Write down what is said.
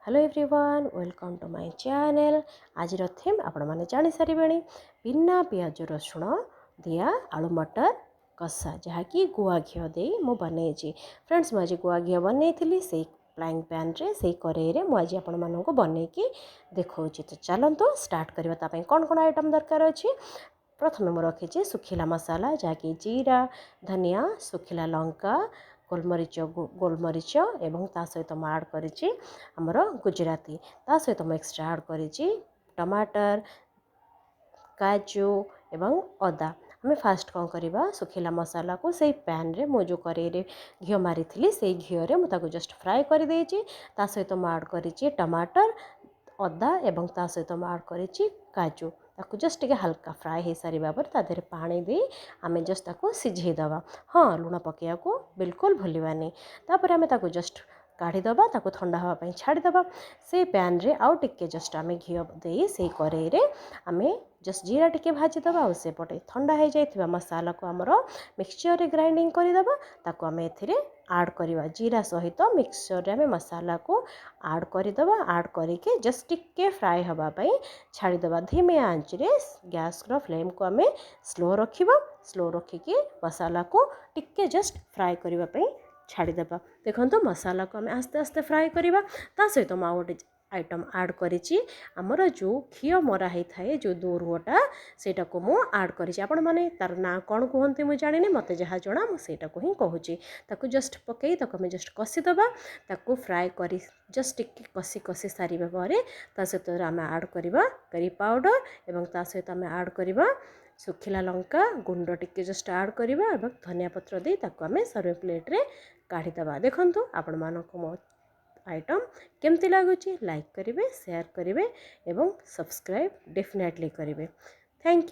Hello everyone welcome to my channel. आज थीम आपण मैंने जानी सारे बिना पियाज रसुण दिया आलू मटर कषा जहाँकि गुआ घी दे मु बनई फ्रेंड्स। मुझे गुआ घी बनई से फ्लाइंग पैन रे से कड़े मुझे आपण मानक बनईकी देखा। तो चलते स्टार्ट करने कौन कौन आइटम दरकार अच्छी। प्रथम मुझे रखी सुखिला मसाला जहाँकि जीरा धनिया सुखिला लंका गोलमरीच एवं ता सहित मैं आड करी आमर गुजराती ता सहित मैं एक्सट्रा आड करी टमाटर काजू एवं अदा। आम फास्ट कौन करवा सुखिला मसाला को से पैन रे मो जो कड़े घी मारी से घी मुझे जस्ट फ्राए कर ता सहित मैं आड करी टमाटर अदा एवं ता सहित मैं आड करी काजू ताकू जस्ट टे हल्का फ्राए हो सारा पर तादेह पानी दे आम जस्ट ताकू सिझेदवा। हाँ लुण पकड़ा को बिल्कुल भूलवानी। तापर आम ताकू जस्ट काढ़ीदबा ताकू ठंडा हाँपाई छाड़ीदबा। से पैन रे आउ टिके जस्ट आम घी दे से कड़े आम जस्ट जीरा टिके भाजीदबा और से पटे ठंडा हो जाइथिबा मसाला को आमर मिक्सचर रे ग्राइंडिंग करदबा ताकू आम एथिरे आड करवा जीरा सहित मिक्सचर रे आम मसाला को आड करदबा। आड करके जस्ट टिके फ्राए हवापाई छाड़ीदबा। धीमे आंच रे गैस रो फ्लेम को आम स्लो रखिबा। स्लो रखिकी मसाला को टिके जस्ट फ्राए करने छाड़ीदबा। देखो मसाला को आम आस्ते आस्ते फ्राए करवा। ता सहित मैं गोटे आइटम आड करी आमर जो घी मरा ही थाए जो दोरुटा सेटा को मु आड करी आपण माने तार ना कौन कहते मुझे जानी मत जहाँ जना मुझे ही कहूँ ताकू जस्ट पकई ताकू आम जस्ट कषिदबा ताकू फ्राए करी जस्ट टिके कषि कषि सारा पर ता सहित आम आड करवा करी पाउडर एवं ता सहित आम आड करवा सुखिला लंका गुंड टिके जस्ट आड करवा एवं धनिया पत्र दे ताकू आम सर्विंग प्लेट रे काढ़ीदबा। देखंतु आपण मानक मो आइटम केमती लगुच लाइक करेंगे शेयर करेंगे एवं सब्सक्राइब डेफिनेटली करेंगे। Thank you.